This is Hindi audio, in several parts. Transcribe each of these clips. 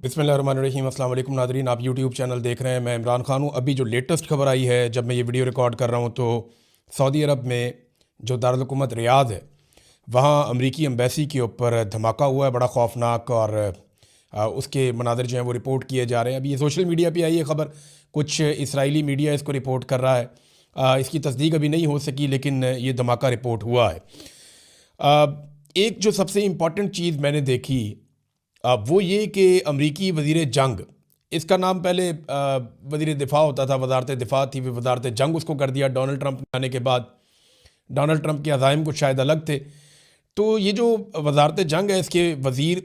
बिस्मिल्लाहिर्रहमानिर्रहीम। अस्सलाम वालेकुम नादरीन, आप यूट्यूब चैनल देख रहे हैं। मैं इमरान खान हूँ। अभी जो लेटेस्ट खबर आई है, जब मैं ये वीडियो रिकॉर्ड कर रहा हूँ, तो सऊदी अरब में जो दारुल हुकूमत रियाद है, वहाँ अमरीकी एम्बेसी के ऊपर धमाका हुआ है, बड़ा खौफनाक। और उसके मनाज़र जो हैं वो रिपोर्ट किए जा रहे हैं। अभी ये सोशल मीडिया पे आई है खबर, कुछ इसराइली मीडिया इसको रिपोर्ट कर रहा है। इसकी तस्दीक अभी नहीं हो सकी, लेकिन ये धमाका रिपोर्ट हुआ है। एक जो सबसे इम्पॉर्टेंट चीज़ मैंने देखी वो ये कि अमरीकी वज़ीर जंग, इसका नाम पहले वज़ीर दिफ़ा होता था, वज़ारत दिफ़ा थी, फिर वज़ारत जंग उसको कर दिया डोनाल्ड ट्रंप आने के बाद। डोनाल्ड ट्रंप के अज़ाइम कुछ शायद अलग थे। तो ये जो वज़ारत जंग है, इसके वज़ीर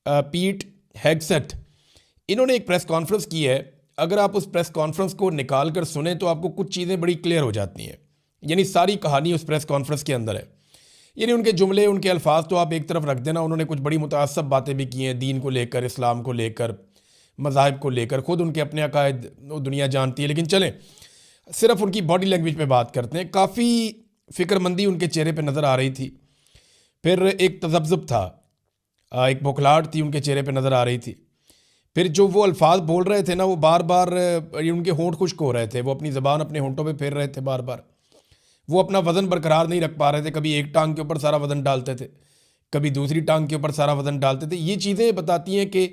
पीट हेगसेट, इन्होंने एक प्रेस कॉन्फ्रेंस की है। अगर आप उस प्रेस कॉन्फ्रेंस को निकाल कर सुने तो आपको कुछ चीज़ें बड़ी क्लियर हो जाती हैं। यानी सारी कहानी उस प्रेस कॉन्फ्रेंस के अंदर है। यानी उनके जुमले, उनके अल्फाज तो आप एक तरफ रख देना, उन्होंने कुछ बड़ी मुतासब बातें भी की हैं, दीन को लेकर, इस्लाम को लेकर, मज़ाहिब को लेकर। ख़ुद उनके अपने अकायद दुनिया जानती है, लेकिन चलें सिर्फ उनकी बॉडी लैंग्वेज पे बात करते हैं। काफ़ी फ़िक्रमंदी उनके चेहरे पे नज़र आ रही थी। फिर एक तज़ब्ज़ुब था, एक बौखलाहट थी उनके चेहरे पे नज़र आ रही थी। फिर जो वो अल्फाज बोल रहे थे ना, वो बार बार उनके होंठ खुश्क हो रहे थे, वो अपनी ज़बान अपने होंठों पे फेर रहे थे बार बार। वो अपना वज़न बरकरार नहीं रख पा रहे थे। कभी एक टांग के ऊपर सारा वज़न डालते थे, कभी दूसरी टांग के ऊपर सारा वज़न डालते थे। ये चीज़ें बताती हैं कि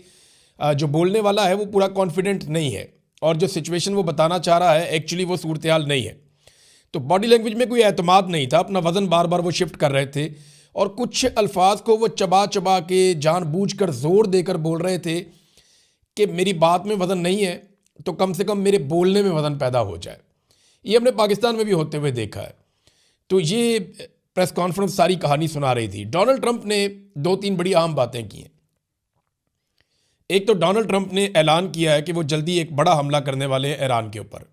जो बोलने वाला है वो पूरा कॉन्फिडेंट नहीं है, और जो सिचुएशन वो बताना चाह रहा है एक्चुअली वो सूरत हाल नहीं है। तो बॉडी लैंग्वेज में कोई एतमाद नहीं था, अपना वज़न बार बार वो शिफ्ट कर रहे थे, और कुछ अल्फाज को वो चबा चबा के जानबूझकर ज़ोर देकर बोल रहे थे कि मेरी बात में वज़न नहीं है तो कम से कम मेरे बोलने में वज़न पैदा हो जाए। ये हमने पाकिस्तान में भी होते हुए देखा है। तो ये प्रेस कॉन्फ्रेंस सारी कहानी सुना रही थी। डोनाल्ड ट्रंप ने दो तीन बड़ी अहम बातें की हैं। एक तो डोनाल्ड ट्रंप ने ऐलान किया है कि वो जल्दी एक बड़ा हमला करने वाले हैं ईरान के ऊपर।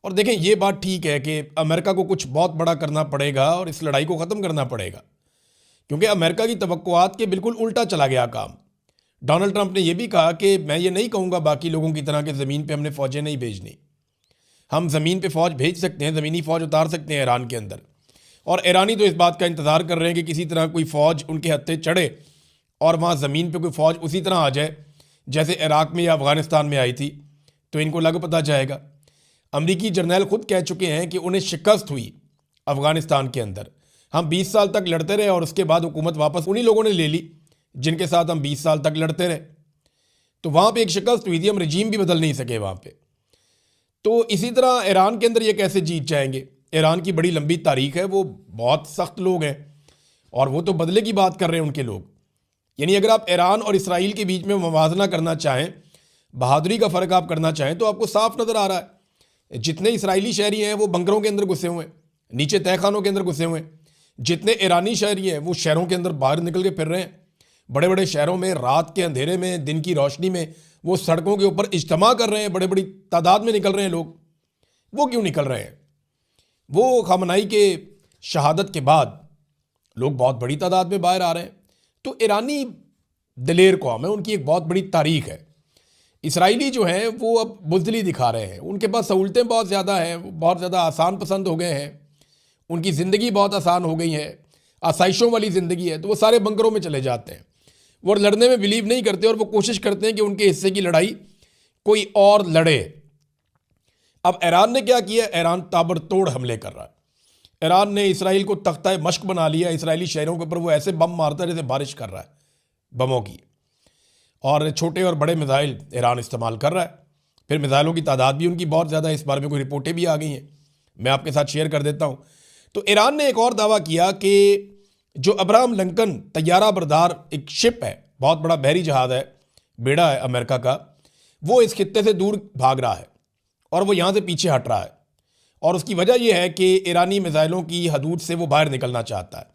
और देखें, ये बात ठीक है कि अमेरिका को कुछ बहुत बड़ा करना पड़ेगा और इस लड़ाई को ख़त्म करना पड़ेगा, क्योंकि अमेरिका की तवक्कुआत के बिल्कुल उल्टा चला गया काम। डोनाल्ड ट्रंप ने यह भी कहा कि मैं ये नहीं कहूँगा बाकी लोगों की तरह कि ज़मीन पर हमने फ़ौजें नहीं भेजनी। हम ज़मीन पे फ़ौज भेज सकते हैं, ज़मीनी फ़ौज उतार सकते हैं ईरान के अंदर। और ईरानी तो इस बात का इंतज़ार कर रहे हैं कि किसी तरह कोई फ़ौज उनके हत्थे चढ़े और वहाँ ज़मीन पे कोई फ़ौज उसी तरह आ जाए जैसे इराक़ में या अफ़गानिस्तान में आई थी, तो इनको लग पता जाएगा। अमरीकी जर्नैल ख़ुद कह चुके हैं कि उन्हें शिकस्त हुई अफ़गानिस्तान के अंदर। हम 20 साल तक लड़ते रहे और उसके बाद हुकूमत वापस उन्हीं लोगों ने ले ली जिनके साथ हम 20 साल तक लड़ते रहे। तो वहाँ पर एक शिकस्त हुई थी, हम रजीम भी बदल नहीं सके वहाँ पर। तो इसी तरह ईरान के अंदर ये कैसे जीत जाएंगे? ईरान की बड़ी लंबी तारीख है, वो बहुत सख्त लोग हैं और वो तो बदले की बात कर रहे हैं उनके लोग। यानी अगर आप ईरान और इसराइल के बीच में मुवाजना करना चाहें, बहादुरी का फ़र्क आप करना चाहें, तो आपको साफ नज़र आ रहा है जितने इसराइली शहरी हैं वो बंकरों के अंदर घुसे हुए हैं, नीचे तहखानों के अंदर घुसे हुए हैं। जितने ईरानी शहरी हैं वो शहरों के अंदर बाहर निकल के फिर रहे हैं। बड़े बड़े शहरों में रात के अंधेरे में, दिन की रोशनी में वो सड़कों के ऊपर इज्तिमा कर रहे हैं, बड़े बड़ी तादाद में निकल रहे हैं लोग। वो क्यों निकल रहे हैं? वो ख़ामनाई के शहादत के बाद लोग बहुत बड़ी तादाद में बाहर आ रहे हैं। तो ईरानी दिलेर कौम है, उनकी एक बहुत बड़ी तारीख है। इसराइली जो हैं वो अब बुज़दिली दिखा रहे हैं, उनके पास सहूलतें बहुत ज़्यादा हैं, वो बहुत ज़्यादा आसान पसंद हो गए हैं, उनकी ज़िंदगी बहुत आसान हो गई है, आसाइशों वाली ज़िंदगी है। तो वो सारे बंकरों में चले जाते हैं, वो लड़ने में बिलीव नहीं करते और वो कोशिश करते हैं कि उनके हिस्से की लड़ाई कोई और लड़े। अब ईरान ने क्या किया? ईरान ताबड़तोड़ हमले कर रहा है। ईरान ने इसराइल को तख्ता मश्क बना लिया। इसराइली शहरों के ऊपर वो ऐसे बम मारता है जैसे बारिश कर रहा है बमों की, और छोटे और बड़े मिसाइल ईरान इस्तेमाल कर रहा है। फिर मिसाइलों की तादाद भी उनकी बहुत ज़्यादा है, इस बारे में कोई रिपोर्टें भी आ गई हैं, मैं आपके साथ शेयर कर देता हूँ। तो ईरान ने एक और दावा किया कि जो अब्राहम लिंकन तैयारा बरदार एक शिप है, बहुत बड़ा बहरी जहाज़ है, बेड़ा है अमेरिका का, वो इस खित्ते से दूर भाग रहा है और वो यहाँ से पीछे हट रहा है। और उसकी वजह यह है कि ईरानी मिसाइलों की हदूद से वो बाहर निकलना चाहता है,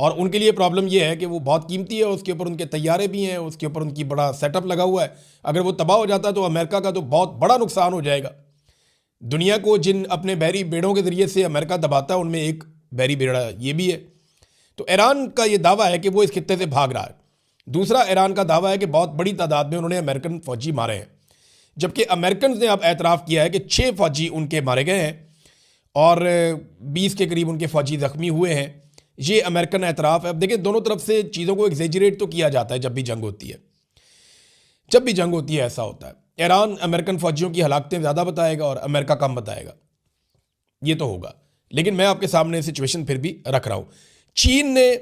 और उनके लिए प्रॉब्लम यह है कि वो बहुत कीमती है, उसके ऊपर उनके तैयारे भी हैं, उसके ऊपर उनकी बड़ा सेटअप लगा हुआ है। अगर वो तबाह हो जाता है तो अमेरिका का तो बहुत बड़ा नुकसान हो जाएगा। दुनिया को जिन अपने बहरी बेड़ों के ज़रिए से अमेरिका दबाता है, उनमें एक बहरी बेड़ा ये भी है। तो ईरान का ये दावा है कि वो इस खित्ते से भाग रहा है। दूसरा, ईरान का दावा है कि बहुत बड़ी तादाद में उन्होंने अमेरिकन फ़ौजी मारे हैं, जबकि अमेरिकन ने अब एतराफ़ किया है कि 6 फ़ौजी उनके मारे गए हैं और 20 के करीब उनके फ़ौजी ज़ख्मी हुए हैं। ये अमेरिकन एतराफ़ है। अब देखिए, दोनों तरफ से चीज़ों को एग्जेजरेट तो किया जाता है जब भी जंग होती है। जब भी जंग होती है ऐसा होता है। ईरान अमेरिकन फौजियों की हलाकतें ज़्यादा बताएगा और अमेरिका कम बताएगा, ये तो होगा। लेकिन मैं आपके सामने सिचुएशन फिर भी रख रहा हूँ। चीन ने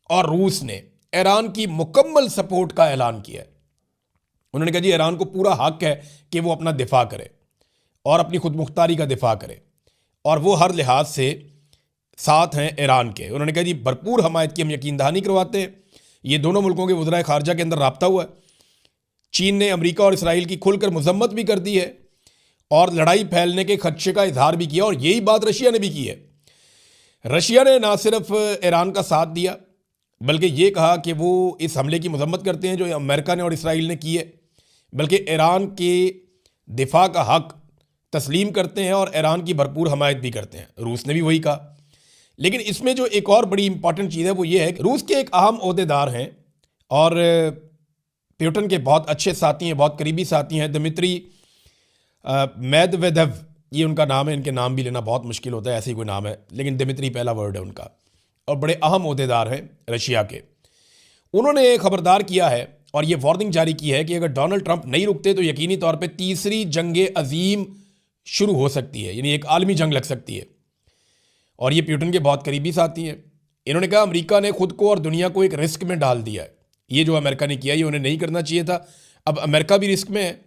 और रूस ने ईरान की मुकम्मल सपोर्ट का ऐलान किया है। उन्होंने कहा जी ईरान को पूरा हक है कि वो अपना दिफा करे और अपनी खुद मुख्तारी का दिफा करे, और वो हर लिहाज से साथ हैं ईरान के। उन्होंने कहा जी भरपूर हमायत की हम यकीन दहानी करवाते हैं। ये दोनों मुल्कों के वज़राए खारजा के अंदर राब्ता हुआ है। चीन ने अमेरिका और इसराइल की खुलकर मजम्मत भी कर दी है और लड़ाई फैलने के खदशे का इजहार भी किया, और यही बात रशिया ने भी की है। रशिया ने ना सिर्फ ईरान का साथ दिया बल्कि ये कहा कि वो इस हमले की मजम्मत करते हैं जो अमेरिका ने और इसराइल ने की है, बल्कि ईरान के दिफा का हक तस्लीम करते हैं और ईरान की भरपूर हमायत भी करते हैं। रूस ने भी वही कहा। लेकिन इसमें जो एक और बड़ी इंपॉर्टेंट चीज़ है वो ये है कि रूस के एक अहम ओहदेदार हैं और प्यूटन के बहुत अच्छे साथी हैं, बहुत करीबी साथी हैं, दिमित्री मेदवेदेव, ये उनका नाम है। इनके नाम भी लेना बहुत मुश्किल होता है, ऐसे ही कोई नाम है, लेकिन दिमित्री पहला वर्ड है उनका, और बड़े अहम ओहदेदार हैं रशिया के। उन्होंने खबरदार किया है और ये वार्निंग जारी की है कि अगर डोनाल्ड ट्रंप नहीं रुकते तो यकीनी तौर पे तीसरी जंग अजीम शुरू हो सकती है, यानी एक आलमी जंग लग सकती है। और ये प्यूटन के बहुत करीबी साथी हैं। इन्होंने कहा अमेरिका ने खुद को और दुनिया को एक रिस्क में डाल दिया है। ये जो अमेरिका ने किया ये उन्हें नहीं करना चाहिए था। अब अमेरिका भी रिस्क में है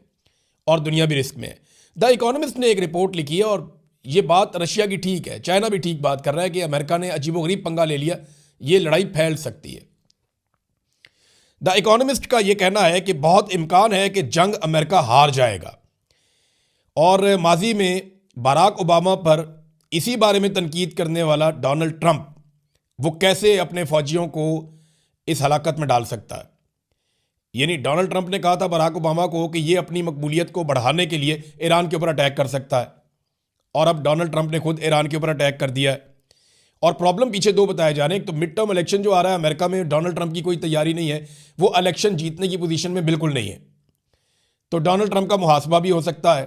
और दुनिया भी रिस्क में है। द इकोनॉमिस्ट ने एक रिपोर्ट लिखी है और ये बात रशिया की ठीक है, चाइना भी ठीक बात कर रहा है कि अमेरिका ने अजीबोगरीब पंगा ले लिया, ये लड़ाई फैल सकती है। द इकोनॉमिस्ट का ये कहना है कि बहुत इम्कान है कि जंग अमेरिका हार जाएगा। और माजी में बराक ओबामा पर इसी बारे में तनकीद करने वाला डोनाल्ड ट्रंप वो कैसे अपने फौजियों को इस हलाकत में डाल सकता है। यानी डोनाल्ड ट्रंप ने कहा था बराक ओबामा को कि ये अपनी मकबूलियत को बढ़ाने के लिए ईरान के ऊपर अटैक कर सकता है, और अब डोनाल्ड ट्रंप ने खुद ईरान के ऊपर अटैक कर दिया है। और प्रॉब्लम पीछे दो बताए जा रहे हैं। एक तो मिड टर्म इलेक्शन जो आ रहा है अमेरिका में, डोनाल्ड ट्रंप की कोई तैयारी नहीं है, वो इलेक्शन जीतने की पोजीशन में बिल्कुल नहीं है। तो डोनाल्ड ट्रंप का मुहासबा भी हो सकता है।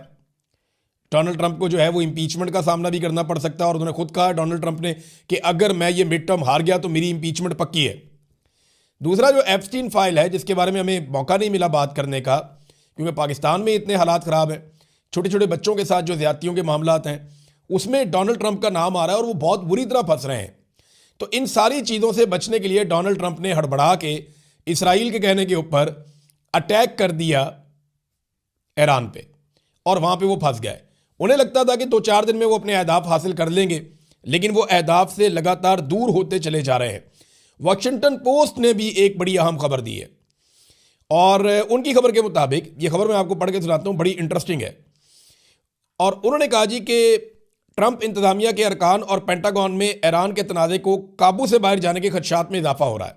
डोनाल्ड ट्रंप को जो है वो इम्पीचमेंट का सामना भी करना पड़ सकता है, और उन्होंने खुद कहा डोनाल्ड ट्रंप ने कि अगर मैं ये मिड टर्म हार गया तो मेरी इम्पीचमेंट पक्की है। दूसरा जो एप्स्टीन फाइल है, जिसके बारे में हमें मौका नहीं मिला बात करने का क्योंकि पाकिस्तान में इतने हालात ख़राब हैं, छोटे छोटे बच्चों के साथ जो ज़्यादतियों के मामलात हैं, उसमें डोनाल्ड ट्रंप का नाम आ रहा है और वो बहुत बुरी तरह फंस रहे हैं। तो इन सारी चीज़ों से बचने के लिए डोनाल्ड ट्रंप ने हड़बड़ा के इसराइल के कहने के ऊपर अटैक कर दिया ईरान पे, और वहाँ पे वो फंस गए। उन्हें लगता था कि 2-4 दिन में वो अपने अहदाफ हासिल कर लेंगे, लेकिन वो अहदाफ से लगातार दूर होते चले जा रहे हैं। वॉशिंगटन पोस्ट ने भी एक बड़ी अहम खबर दी है, और उनकी खबर के मुताबिक, ये खबर मैं आपको पढ़ के सुनाता हूँ, बड़ी इंटरेस्टिंग है। और उन्होंने कहा जी कि ट्रंप इंतजामिया के अरकान और पेंटागन में ईरान के तनाज़े को काबू से बाहर जाने के खदशात में इजाफा हो रहा है।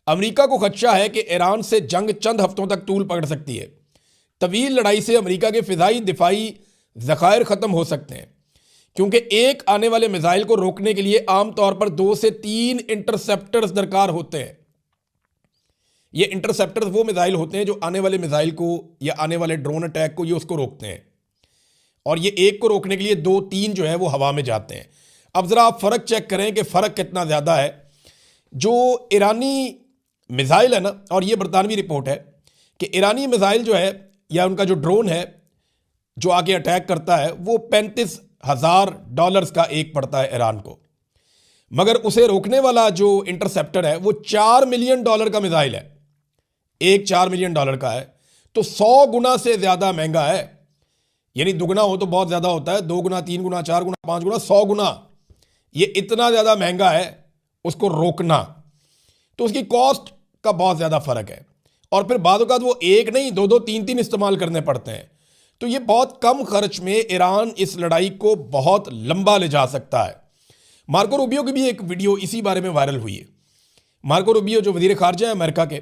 अमेरिका को खदशा है कि ईरान से जंग चंद हफ्तों तक तूल पकड़ सकती है। तवील लड़ाई से अमेरिका के फ़िज़ाई दिफाई ज़खायर ख़त्म हो सकते हैं, क्योंकि एक आने वाले मिसाइल को रोकने के लिए आमतौर पर 2 से 3 इंटरसेप्टर्स दरकार होते हैं। ये इंटरसेप्टर्स वो मिसाइल होते हैं जो आने वाले मिसाइल को या आने वाले ड्रोन अटैक को ये उसको रोकते हैं, और ये एक को रोकने के लिए 2-3 जो है वो हवा में जाते हैं। अब ज़रा आप फ़र्क चेक करें कि फ़र्क कितना ज़्यादा है। जो ईरानी मिसाइल है ना, और ये बरतानवी रिपोर्ट है कि ईरानी मिसाइल जो है या उनका जो ड्रोन है जो आगे अटैक करता है, वो $35,000 का एक पड़ता है ईरान को, मगर उसे रोकने वाला जो इंटरसेप्टर है वो $4 मिलियन का मिसाइल है। एक $4 मिलियन का है, तो 100 गुना से ज़्यादा महंगा है। यानी दुगना हो तो बहुत ज़्यादा होता है, 2 गुना, 3 गुना, 4 गुना, 5 गुना, 100 गुना, ये इतना ज़्यादा महंगा है उसको रोकना। तो उसकी कॉस्ट का बहुत ज़्यादा फ़र्क है, और फिर बाद औक़ात वो एक नहीं 2-2, 3-3 इस्तेमाल करने पड़ते हैं। तो ये बहुत कम खर्च में ईरान इस लड़ाई को बहुत लंबा ले जा सकता है। मार्को रूबियो की भी एक वीडियो इसी बारे में वायरल हुई है। मार्को रूबियो जो वज़ीर ख़ारजा है अमेरिका के,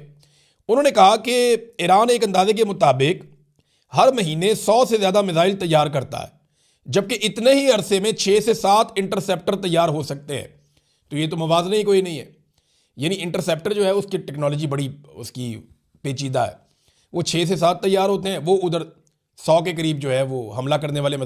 उन्होंने कहा कि ईरान एक अंदाजे के मुताबिक हर महीने 100 से ज़्यादा मिसाइल तैयार करता है, जबकि इतने ही अरसे में 6 से 7 इंटरसेप्टर तैयार हो सकते हैं। तो ये तो मुवाज़ना ही कोई नहीं है। यानी इंटरसेप्टर जो है उसकी टेक्नोलॉजी बड़ी उसकी पेचीदा है। वो 6 से 7 तैयार होते हैं, वो उधर 100 के करीब जो है वो हमला करने वाले